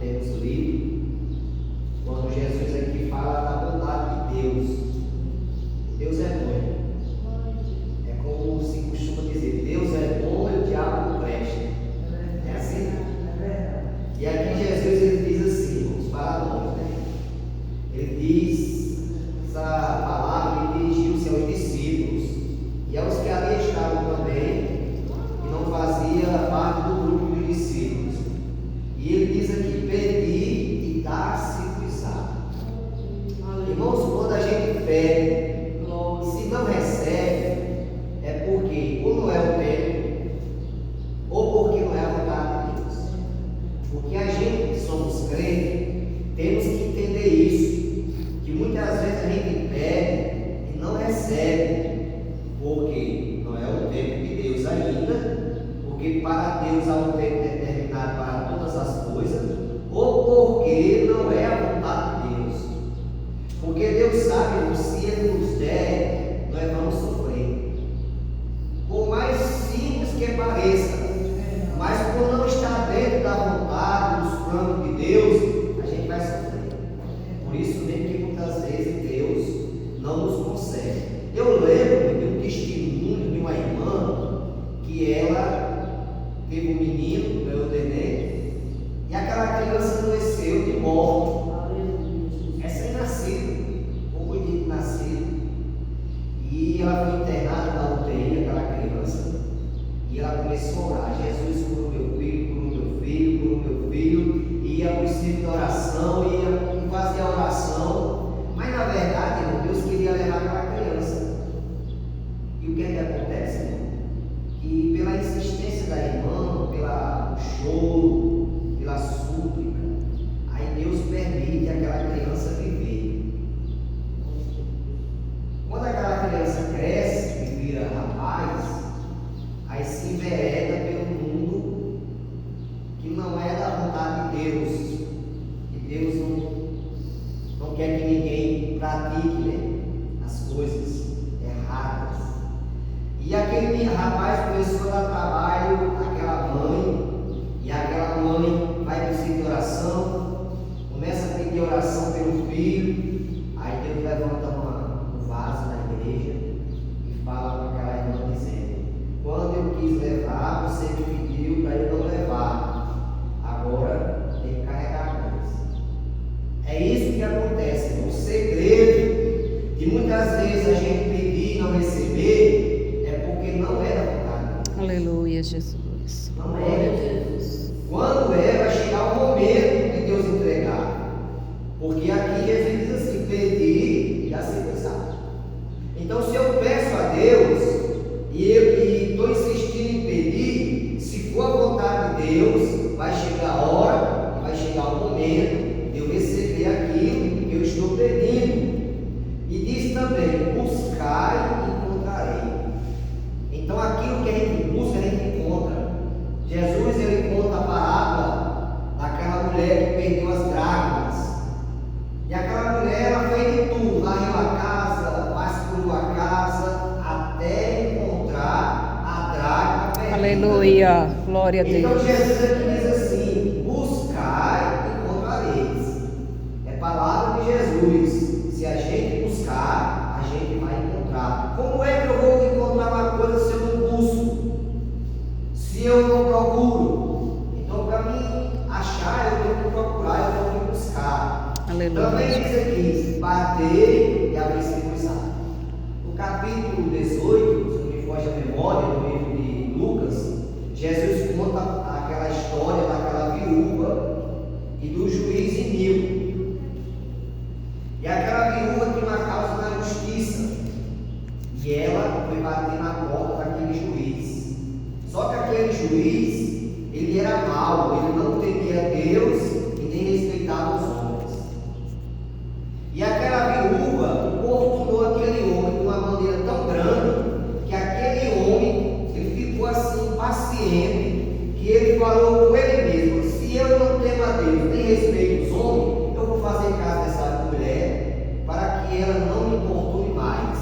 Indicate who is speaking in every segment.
Speaker 1: temos lido, quando Jesus aqui fala da bondade de Deus. Deus é bom. É como se costuma dizer, Deus é bom e o diabo não presta. É assim? E aqui Jesus ele diz assim, vamos parar longe, né? Ele diz essa palavra e dirigiu-se aos discípulos e aos que ali estavam também, e não fazia parte do grupo dos discípulos. E ele diz aqui, pedi e dá-se-vos-á. Irmãos, quando a gente pede, se não recebe, é porque ou não é o tempo, ou porque não é a vontade de Deus. Porque a gente que somos crentes, temos que entender isso, que muitas vezes a gente pede e não recebe, porque não é o tempo de Deus ainda, porque para Deus há um tempo determinado para todas as coisas, ou porque não é a vontade de Deus. Porque Deus sabe que se Ele nos der, nós vamos sofrer. Por mais simples que pareça, mas por não estar dentro da vontade, dos planos de Deus, a gente vai sofrer. Por isso mesmo que muitas vezes Deus não nos concede. Eu lembro de um testemunho de uma irmã que ela teve um menino, ganhou o neném, e aquela criança adoeceu de morte. Recém-nascido, pouco de nascido. E ela foi internada na UTI, aquela criança, e ela começou a orar: Jesus, cura o meu filho, cura o meu filho, cura o meu filho. Ia para o círculo de oração, ia fazer a oração, mas na verdade, irmão, Deus queria levar aquela criança. E o que é que acontece, irmão? Que pela insistência da irmã, pelo choro, pela súplica, aí Deus permite aquela criança viver. Quando aquela criança cresce e vira rapaz, aí se envereda pelo mundo que não é da vontade de Deus, que Deus não quer que ninguém pratique, né, as coisas erradas. E aquele rapaz começou a dar trabalho àquela mãe, e aquela mãe vai para o centro de oração, começa a pedir oração pelo filho. Aí Deus levanta um vaso na igreja e fala com aquela irmã dizendo: quando eu quis levar, você me pediu para eu não levar, agora tem que carregar a coisa. É isso que acontece. O segredo de muitas vezes a gente pedir e não receber é porque não é da vontade de Deus.
Speaker 2: Aleluia, Jesus.
Speaker 1: Não é, Jesus. Quando vai chegar o momento de Deus entregar. Porque aqui Jesus diz assim: pedir e dá-se-vos-á. Então, se eu peço a Deus e estou insistindo em pedir, se for a vontade de Deus, vai chegar a hora, vai chegar o momento de eu receber aquilo que eu estou pedindo. E diz também: buscai e encontrarei. Então, aquilo que a gente busca, a gente encontra. Jesus, ele conta a parábola daquela mulher que perdeu as dracmas. E aquela mulher, ela fez de tudo, varreu a casa, vasculhou a casa, até encontrar a dracma perdida.
Speaker 2: Aleluia, glória a Deus.
Speaker 1: Então Jesus aqui diz assim: buscai e encontrareis. É palavra de Jesus. Se a gente buscar, a gente vai encontrar. Como é que eu vou encontrar uma coisa se eu não busco? Se eu não procuro? Então, para mim achar, eu tenho que procurar, eu tenho que buscar.
Speaker 2: Aleluia.
Speaker 1: Também diz aqui: bater e abrir-se-vos-á. No capítulo 18, se não me foge a memória, no livro de Lucas, Jesus conta aquela história daquela viúva e do juiz Iníquo. E aquela viúva tinha uma causa na justiça, e ela foi bater na porta daquele juiz. Só que aquele juiz, ele era mau, ele não temia Deus e nem respeitava os homens. E aquela viúva importunou aquele homem de uma maneira tão grande que aquele homem, ele ficou assim impaciente, que ele falou com ele mesmo: se eu não temo a Deus nem respeito os homens, eu vou fazer caso dessa mulher para que ela não me importune mais.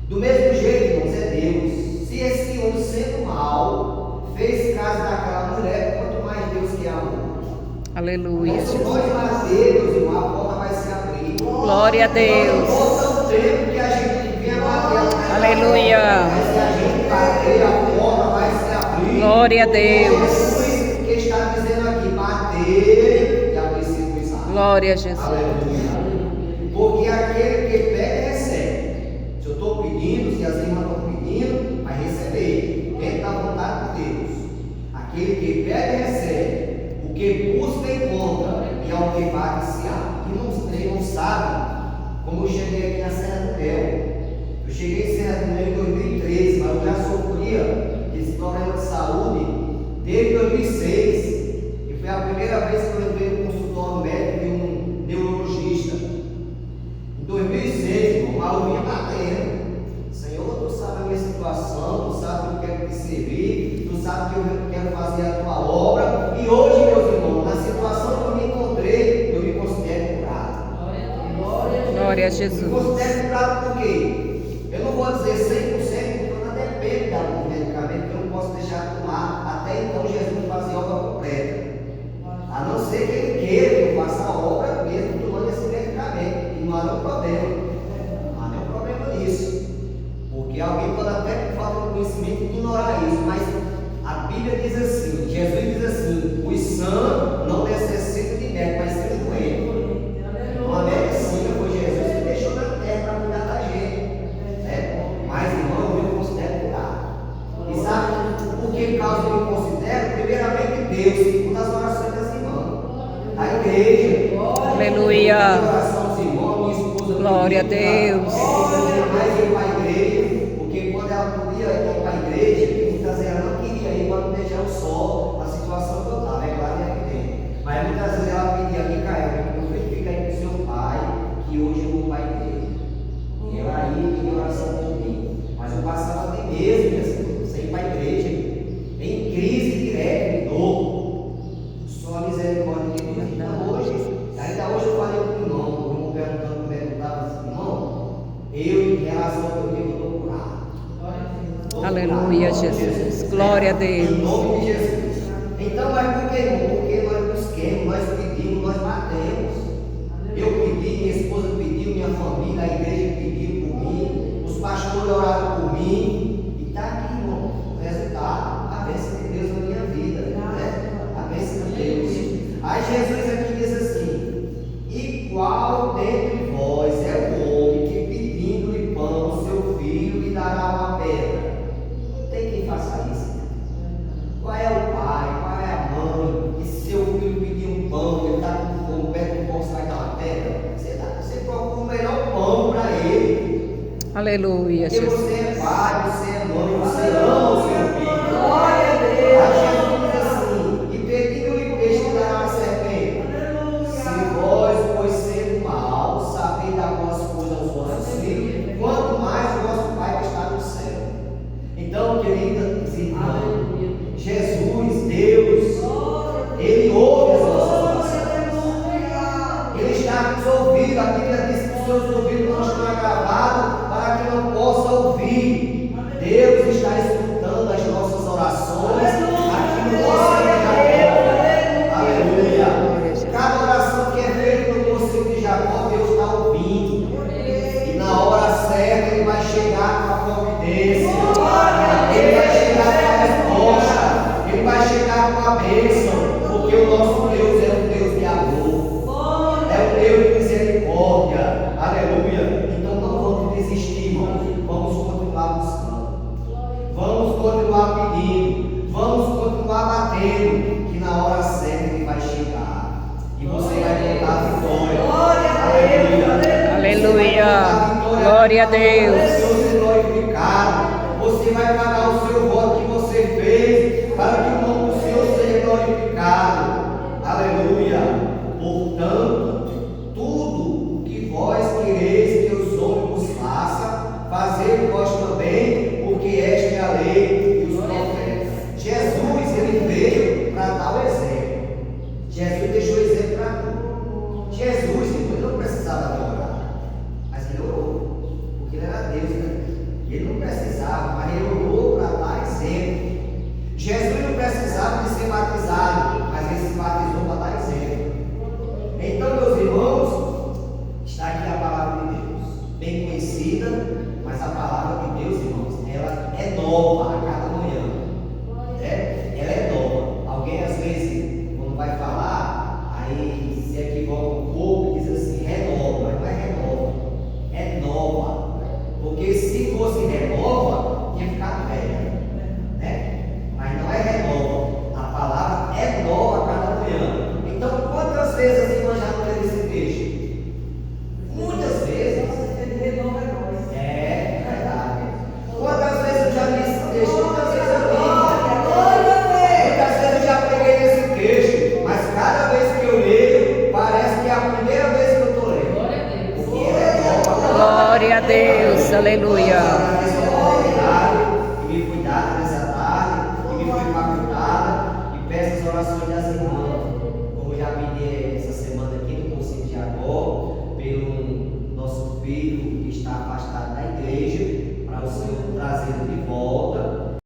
Speaker 1: Do mesmo jeito, irmãos, é Deus. Se esse homem, sendo mau, fez caso daquela mulher, quanto mais Deus que é amor.
Speaker 2: Aleluia,
Speaker 1: Então, se
Speaker 2: Jesus.
Speaker 1: nós batermos, irmão, a porta vai se abrir.
Speaker 2: Glória a Deus.
Speaker 1: Não importa o tempo que a gente venha bater.
Speaker 2: Aleluia.
Speaker 1: Mas se a gente bater, a porta vai se abrir.
Speaker 2: Glória a Deus.
Speaker 1: Por isso que está dizendo aqui, bater e abrir circuito.
Speaker 2: Glória a Jesus.
Speaker 1: Aleluia. Porque aquele que pede, recebe. Se eu estou pedindo, se as irmãs estão pedindo, vai receber. Dentro da vontade de Deus. Aquele que pede, recebe. O que busca, encontra. E ao que bate, se abre. E não sabe como eu cheguei aqui na Serra do Mel. Eu cheguei em Serra do Mel em 2013, mas eu já sofria esse problema de saúde desde 2006. E foi a primeira vez que eu entrei no consultório médico de um neurologista. Em 2006, irmão, mas eu vinha batendo. Senhor, tu sabe a minha situação, tu sabe que eu quero te servir, tu sabe que eu quero fazer a tua obra. E hoje, meus irmãos, na situação que eu me encontrei, eu me considero curado.
Speaker 2: Glória a
Speaker 1: Me
Speaker 2: Jesus.
Speaker 1: considero curado por quê? Eu não vou dizer 100%, porque ainda depende do medicamento que eu não posso deixar de tomar até então Jesus fazer a obra completa. A não ser que ele queira que eu faça a obra mesmo tomando esse medicamento. E não há nenhum problema. Não há nenhum problema nisso. Porque alguém pode até, por falta de conhecimento, ignorar isso. Mas a Bíblia diz assim, Jesus diz assim, os sãos não necessitam de médico, mas sim de doente. Uma medicina foi Jesus que deixou na terra para cuidar da gente. Mas, irmão, eu me considero curado. E sabe por que causa eu me considero? Primeiramente Deus, segundo as orações das irmãs. A igreja.
Speaker 2: Aleluia.
Speaker 1: A oração dos irmãos, minha esposa.
Speaker 2: Glória a Deus.
Speaker 1: Mais ir para a igreja, porque quando ela podia ir para a igreja, muitas vezes ela não queria ir para não deixar o sol, a situação que eu estava, é claro, é evidente. Mas muitas vezes ela pedia, Micael, eu fico aí com seu pai, que hoje eu vou para a igreja. E ela ia em oração comigo. Mas eu passava de meses sem ir para a igreja, em crise direta, de dor. Só a misericórdia de Deus. Ainda hoje eu falei com o irmão perguntando como é que eu estava assim, irmão, eu em relação ao que eu digo, eu estou curado.
Speaker 2: Aleluia, Jesus. Glória a Deus.
Speaker 1: Em nome de Jesus. Então, mas por que, irmão? Porque nós busquemos, nós pedimos, nós batemos. Eu pedi, minha esposa pediu, minha família, a igreja pediu por mim, os pastores oraram por mim. E está aqui, irmão, o resultado, a bênção de Deus na minha vida. A bênção de Deus. Aí Jesus aqui diz assim: e qual dentre vós é o homem que pedindo-lhe pão, seu filho lhe dará uma pedra? Não tem quem faça isso. Qual é o pai, qual é a mãe, que se seu filho pedir um pão, ele está com fome, pede um pão, você vai dar uma pedra? Você procura o melhor pão para ele.
Speaker 2: Aleluia,
Speaker 1: Porque
Speaker 2: Jesus.
Speaker 1: você é pai, você é mãe, você ama o seu filho. Glória a Deus. Aí Jesus diz assim: e pedindo-lhe peixe lhe dará uma serpente. Se vós, pois sendo mal, sabeis dar boas coisas aos vossos filhos, quanto mais o vosso Pai que está no céu. Então, queridas irmãs, Jesus, Deus, Ele ouve as nossas orações. Ele está nos ouvindo. A Bíblia diz que os seus ouvidos não estão agravados para que não possa ouvir. Deus está escutando as nossas orações aqui no Conselho de Jacó. Aleluia. Cada oração que é feita no Conselho de Jacó, Deus está ouvindo. E na hora certa Ele vai chegar com a providência. Ele vai chegar com a resposta. Ele vai chegar com a bênção. Porque o nosso Deus é um Deus de amor. É um Deus de misericórdia. Aleluia. Então não vamos desistir, irmãos. Vamos continuar buscando. Vamos continuar pedindo. Vamos continuar batendo. Que na hora certa Ele vai chegar. E você vai contar a vitória. Aleluia.
Speaker 2: Aleluia. Glória a Deus.
Speaker 1: Deus é glorificado. Você vai pagar o seu voto que você fez para que o nome do Senhor seja glorificado. Aleluia. Portanto, tudo o que vós quereis que os homens vos façam, fazei vós também, porque esta é a lei e os profetas. Jesus, ele veio para dar o exemplo. Jesus deixou o exemplo para tudo. Jesus, ele não precisava de orar, mas ele orou, porque ele era Deus, né? Ele não precisava, mas ele orou para dar exemplo. Jesus não precisava de ser batizado, mas ele se batizou para dar exemplo.
Speaker 2: aleluia.
Speaker 1: Agradeço a oportunidade que me foi dada nessa tarde, que me foi facultada, e peço as orações das irmãs.